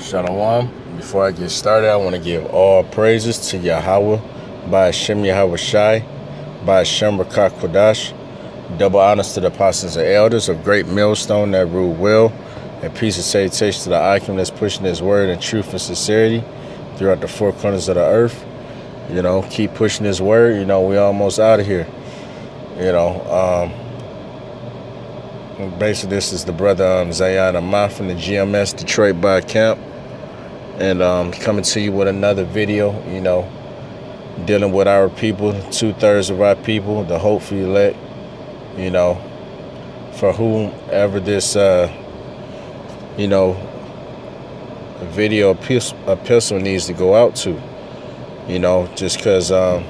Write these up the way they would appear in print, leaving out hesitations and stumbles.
Shalom. Before I get started, I want to give all praises to Yahweh, by Hashem Yahweh Shai, by Hashem Rakah Kodash. Double honors to the apostles and elders of great millstone that rule well, and peace and salutation to the icon that's pushing his word in truth and sincerity throughout the four corners of the earth. Keep pushing his word. We almost out of here. Basically, this is the brother Zion Amah from the GMS Detroit Bar Camp, and coming to you with another video. Dealing with our people, 2/3 of our people, the hopefully elect. For whomever this video epistle needs to go out to. Just because the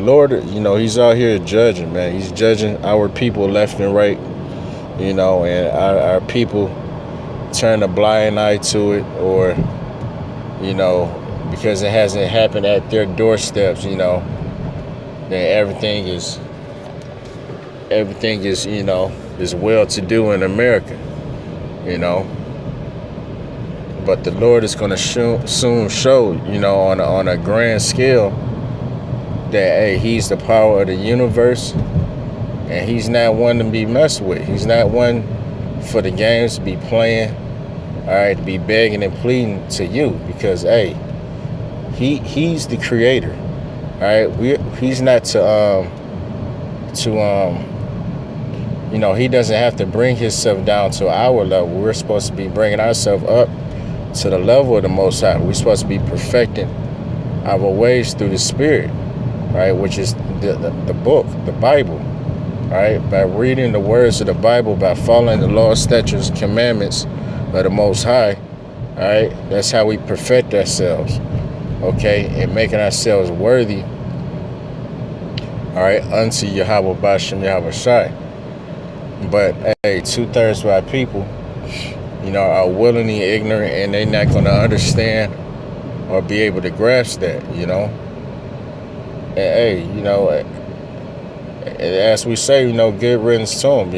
Lord, he's out here judging, man. He's judging our people left and right, and our people turn a blind eye to it, or, because it hasn't happened at their doorsteps, then everything is well to do in America, But the Lord is going to soon show, on a grand scale, that, hey, he's the power of the universe, and he's not one to be messed with. He's not one for the games to be playing, all right, to be begging and pleading to you, because, hey, he's the creator, all right. He's not he doesn't have to bring himself down to our level. We're supposed to be bringing ourselves up to the level of the Most High. We're supposed to be perfecting our ways through the Spirit, right? Which is the book, the Bible, right? By reading the words of the Bible, by following the law, statutes, commandments of the Most High, all right? That's how we perfect ourselves, okay? And making ourselves worthy, all right, unto Yahweh Bashem Yahweh Shai. But, hey, 2/3 of our people, are willingly ignorant, and they're not going to understand or be able to grasp that, And, hey, as we say, good riddance to them,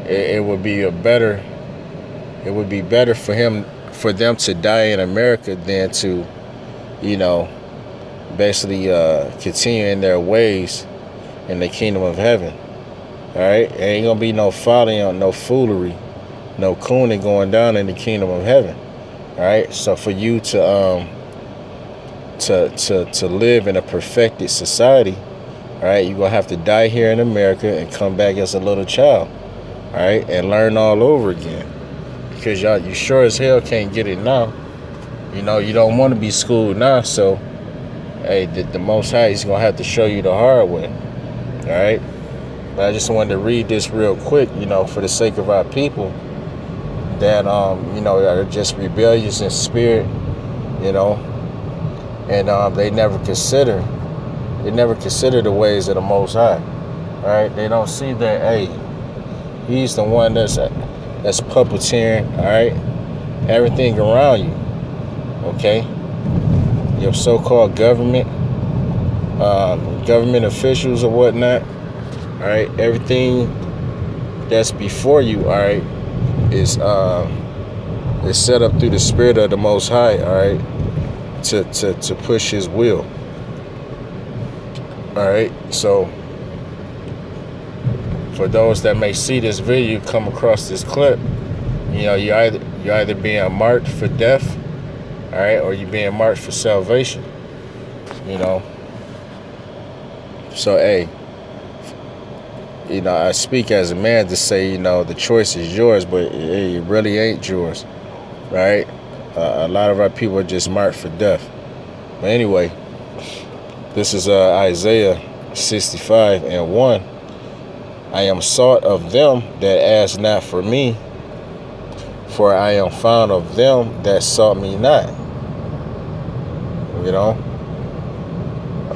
It would be better for them to die in America than to, basically continue in their ways in the kingdom of heaven. All right, there ain't gonna be no folly, no foolery, no cooning going down in the kingdom of heaven. All right, so for you to live in a perfected society, all right, you're gonna have to die here in America and come back as a little child, all right, and learn all over again, because you sure as hell can't get it now. You don't want to be schooled now, so hey, the Most High is gonna have to show you the hard way, all right. But I just wanted to read this real quick, for the sake of our people that, are just rebellious in spirit, and they never consider the ways of the Most High, all right? They don't see that, hey, he's the one that's puppeteering, all right, everything around you, okay? Your so-called government officials or whatnot. All right, everything that's before you, all right, is set up through the Spirit of the Most High, all right, to push His will. All right, so for those that may see this video, come across this clip, you're either being marked for death, all right, or you're being marked for salvation. So hey. I speak as a man to say, the choice is yours, but it really ain't yours, right? A lot of our people are just marked for death. But anyway, this is Isaiah 65:1. I am sought of them that ask not for me, for I am found of them that sought me not.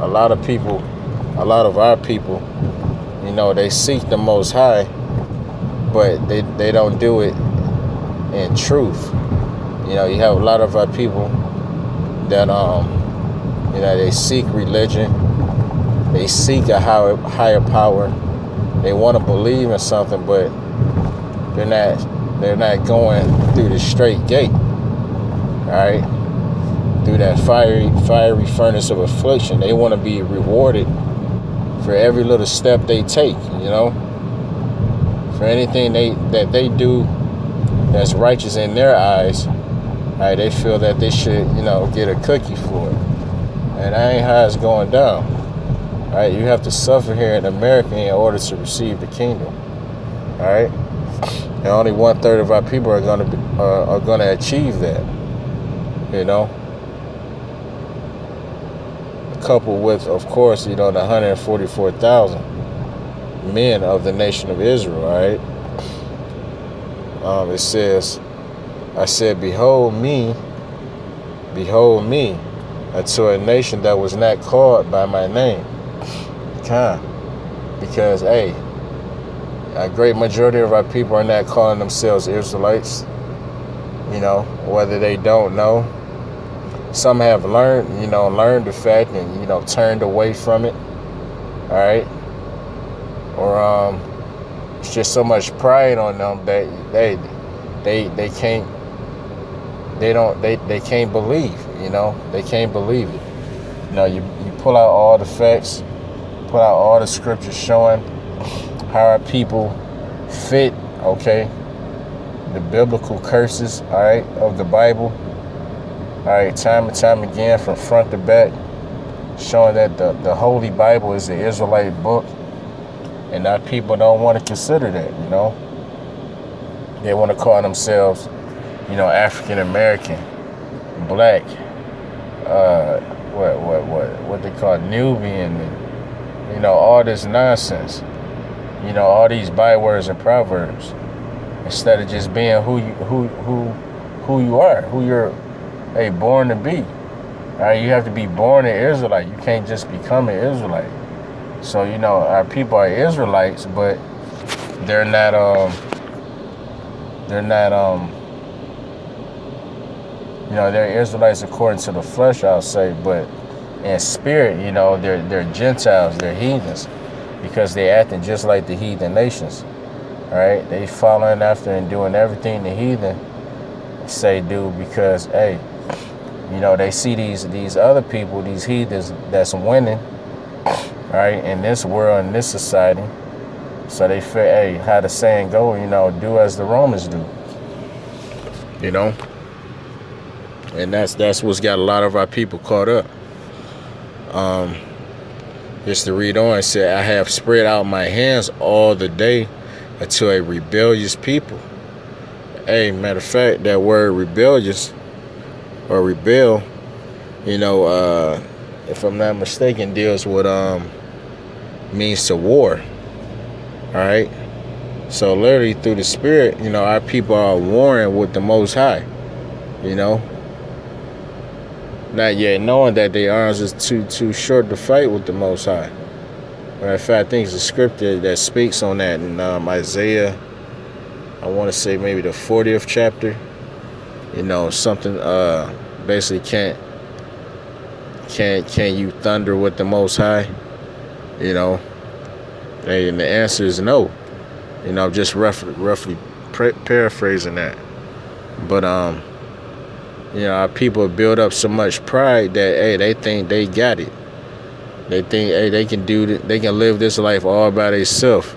A lot of our people, they seek the Most High, but they don't do it in truth. You have a lot of our people that, they seek religion. They seek a higher power. They want to believe in something, but they're not They're not going through the straight gate. All right, through that fiery furnace of affliction. They want to be rewarded for every little step they take. For anything that they do that's righteous in their eyes. Right, they feel that they should, get a cookie for it. And that ain't how it's going down. Right, you have to suffer here in America in order to receive the kingdom. All right, and only 1/3 of our people are gonna achieve that. Coupled with, of course, the 144,000 men of the nation of Israel. Right, it says. I said, behold me, unto a nation that was not called by my name. Because, a great majority of our people are not calling themselves Israelites, whether they don't know. Some have learned the fact and, turned away from it, all right? Or it's just so much pride on them that they can't. They can't believe, they can't believe it. You pull out all the facts, pull out all the scriptures showing how our people fit, the biblical curses, all right, of the Bible, all right, time and time again, from front to back, showing that the Holy Bible is the Israelite book, and our people don't want to consider that, They want to call themselves African American, black, what they call Nubian, and, all this nonsense. All these bywords and proverbs, instead of just being who you are, who you're born to be. All right, you have to be born an Israelite. You can't just become an Israelite. So our people are Israelites, but they're not they're Israelites according to the flesh, I'll say, but in spirit, they're Gentiles, they're heathens, because they're acting just like the heathen nations. All right, they following after and doing everything the heathen say do, because they see these other people, these heathens that's winning, all right, in this world, in this society. So they feel, how the saying go, do as the Romans do. And that's what's got a lot of our people caught up. Just to read on, it said, I have spread out my hands all the day unto a rebellious people. Matter of fact, that word rebellious or rebel, if I'm not mistaken, deals with means to war. All right. So literally through the spirit, our people are warring with the Most High. Not yet knowing that their arms is too short to fight with the Most High. Matter of fact, I think it's a scripture that speaks on that in Isaiah. I want to say maybe the 40th chapter. Something basically can you thunder with the Most High? And the answer is no. Just roughly paraphrasing that. But our people build up so much pride that they think they got it. They think they can they can live this life all by themselves.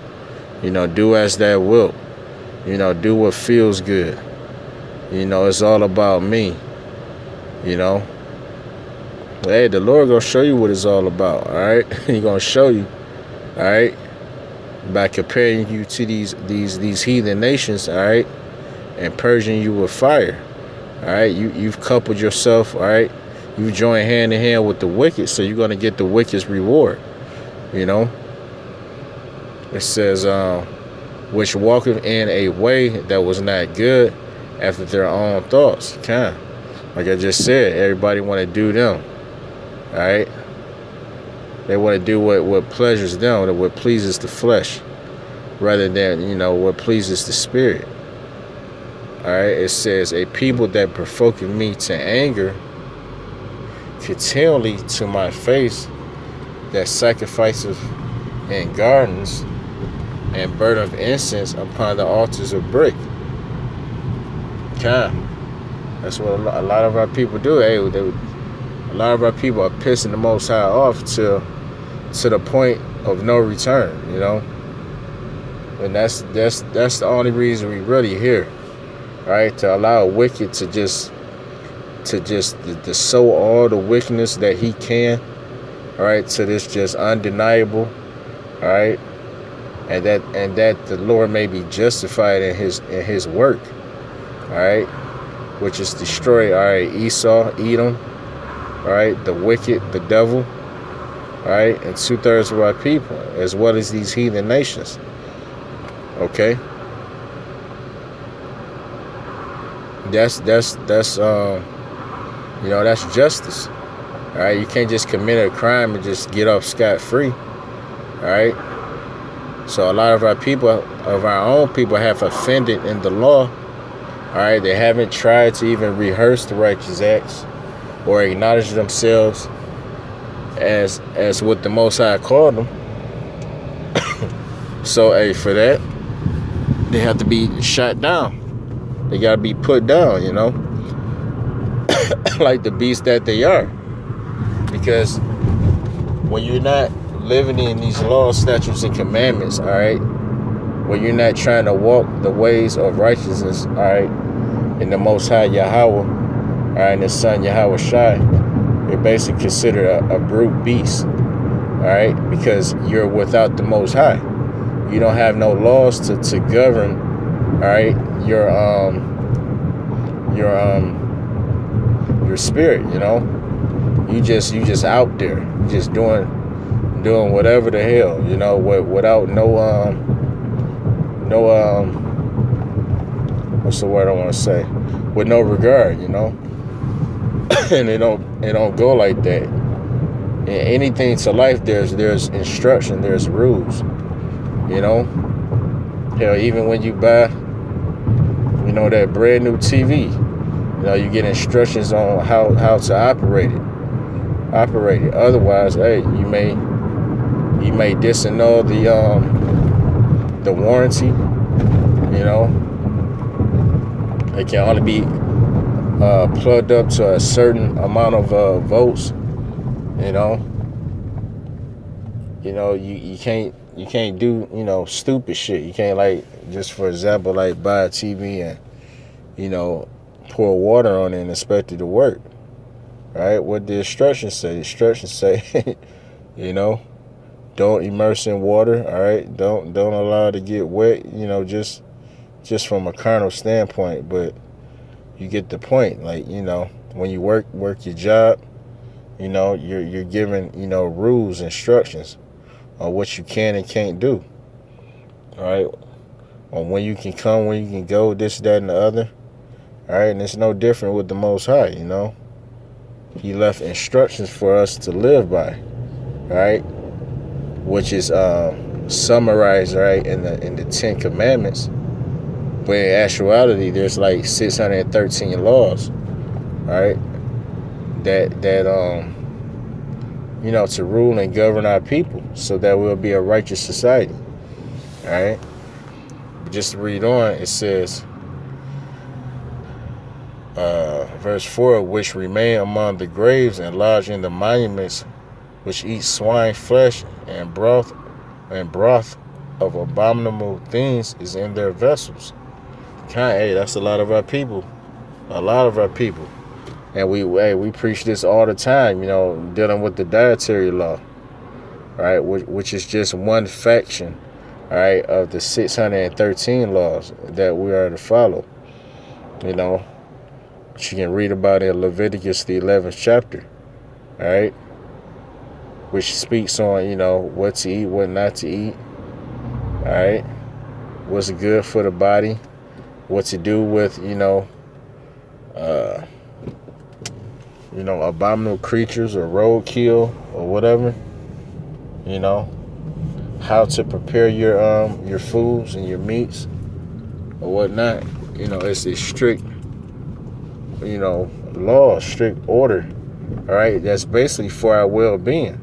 Do as they will. Do what feels good. It's all about me. The Lord gonna show you what it's all about. All right, He gonna show you. All right, by comparing you to these heathen nations. All right, and purging you with fire. All right, you've coupled yourself. All right, you join hand in hand with the wicked, so you're gonna get the wicked's reward. It says, which walketh in a way that was not good after their own thoughts. Like I just said, everybody want to do them. All right, they want to do what pleasures them, what pleases the flesh, rather than what pleases the spirit. All right, it says, a people that provoketh me to anger continually to my face, that sacrifices in gardens and burn of incense upon the altars of brick. Kind. That's what a lot of our people do. A lot of our people are pissing the Most High off to the point of no return. And that's the only reason we really here, right? To allow a wicked to sow all the wickedness that he can, all right, to this just undeniable, all right, and that the Lord may be justified in his work, all right, which is destroy, all right, Esau, Edom, all right, the wicked, the devil, all right, and 2/3 of our people, as well as these heathen nations. Okay, that's that's justice. All right, you can't just commit a crime and just get off scot-free. All right, so a lot of our people, of our own people, have offended in the law. All right, they haven't tried to even rehearse the righteous acts or acknowledge themselves as what the Most High called them. So, hey, for that, they have to be shot down. They got to be put down, like the beasts that they are. Because when you're not living in these laws, statutes, and commandments, all right, when you're not trying to walk the ways of righteousness, all right, in the Most High Yahweh, all right, and His Son Yahweh Shai, you're basically considered a brute beast, all right, because you're without the Most High. You don't have no laws to govern, all right, your spirit. You just out there, you just doing whatever the hell, without no what's the word I want to say, with no regard, and it don't go like that. In anything to life, there's instruction, there's rules, hell, even when you buy that brand new TV, you get instructions on how to operate it. Otherwise, hey, you may disannul the warranty. It can only be plugged up to a certain amount of volts. You can't do stupid shit. You can't, like, just for example, like, buy a TV and pour water on it and expect it to work. Right? What the instructions say? The instructions say, don't immerse in water. All right, don't allow it to get wet. Just from a carnal standpoint, but you get the point. Like, when you work your job, you're given rules, instructions on what you can and can't do. All right, on when you can come, when you can go, this, that, and the other. All right, and it's no different with the Most High. He left instructions for us to live by. All right, which is summarized, right, in the 10 Commandments. But in actuality, there's like 613 laws, right? That to rule and govern our people, so that we'll be a righteous society. All right. Just to read on, it says, verse 4, which remain among the graves and lodge in the monuments, which eat swine flesh and broth of abominable things is in their vessels. Hey, that's a lot of our people. And we preach this all the time, dealing with the dietary law, right? Which is just one faction, all right, of the 613 laws that we are to follow. Which you can read about in Leviticus, the 11th chapter, all right, which speaks on, what to eat, what not to eat, all right, what's good for the body, what to do with, abominable creatures or roadkill or whatever, how to prepare your foods and your meats or whatnot. It's a strict, law, strict order, all right, that's basically for our well-being.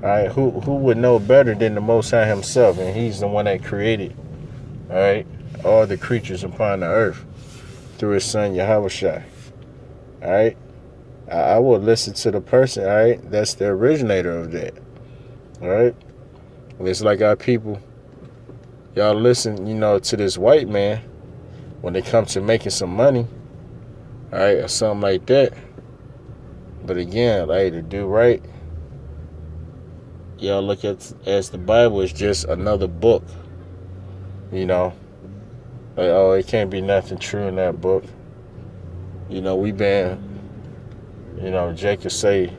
All right, who would know better than the Most High Himself? And He's the one that created, all right, all the creatures upon the earth. through his son Yahushua. All right, I will listen to the person. All right, that's the originator of that. All right, it's like our people. Y'all listen, to this white man when it comes to making some money, all right, or something like that. But again, like to do right, y'all look at as the Bible is just another book. Like, oh, it can't be nothing true in that book. We've been, Jacob say,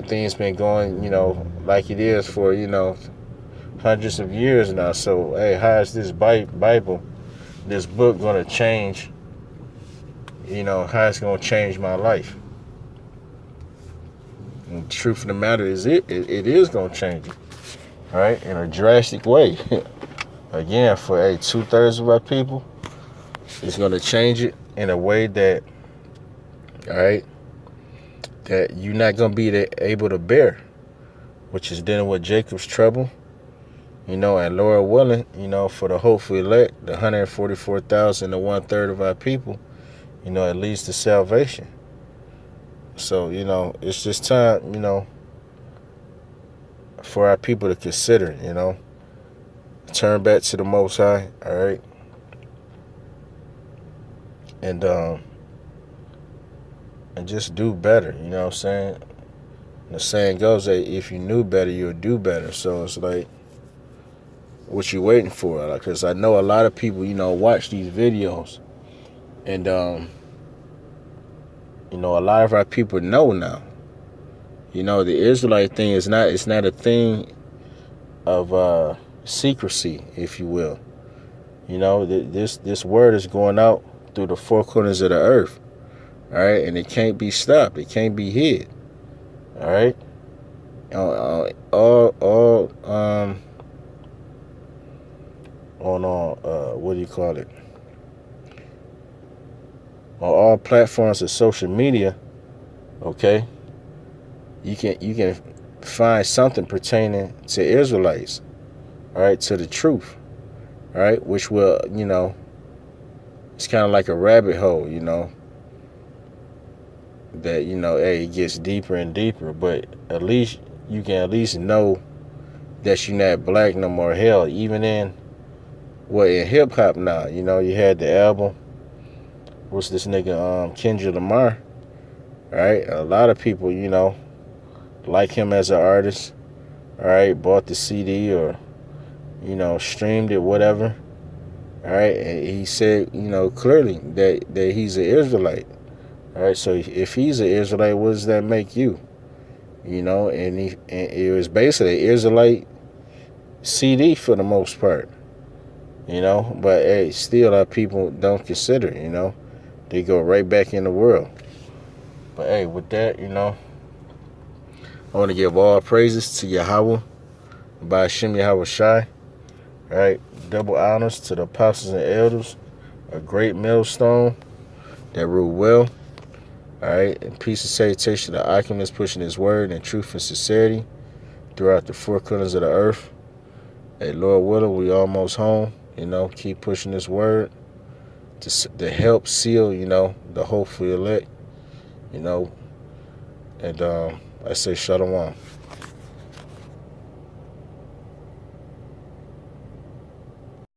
things been going, like it is for, hundreds of years now. So, hey, how is this Bible, this book going to change, how it's going to change my life? And the truth of the matter is it is going to change it, right, in a drastic way. Again, for 2/3 of our people, it's going to change it in a way that, all right, that you're not going to be able to bear, which is dealing with Jacob's trouble, and Lord willing, for the hopeful elect, the 144,000 to 1/3 of our people, it leads to salvation. So, it's just time, for our people to consider, turn back to the Most High, all right, and just do better. You know what I'm saying? The saying goes that if you knew better, you'll do better. So it's like, what you waiting for? Because I know a lot of people, watch these videos, and a lot of our people know now. The Israelite thing is not. It's not a thing of secrecy, if you will. This word is going out through the four corners of the earth, all right, and it can't be stopped. It can't be hid, all right. What do you call it? On all platforms of social media, okay, you can find something pertaining to Israelites, all right, to the truth, all right, which will, it's kind of like a rabbit hole, that, hey, it gets deeper and deeper, but at least you can at least know that you're not black no more. Hell, even in hip hop now, you had the album, what's this nigga, Kendrick Lamar, right? A lot of people, like him as an artist, all right, bought the CD or, streamed it, whatever, all right, and he said, clearly that he's an Israelite, all right. So if he's an Israelite, what does that make you? And it was basically an Israelite CD for the most part, but hey, still our people don't consider, they go right back in the world. But hey, with that, I want to give all praises to Yahweh, by Hashem Yahweh Shai, all right, double honors to the apostles and elders, a great millstone that rule well, all right, and peace and salutation to the alchemist pushing his word and truth and sincerity throughout the four corners of the earth. Hey, Lord willing, we almost home, keep pushing this word to help seal, the hopeful elect, and I say shalom.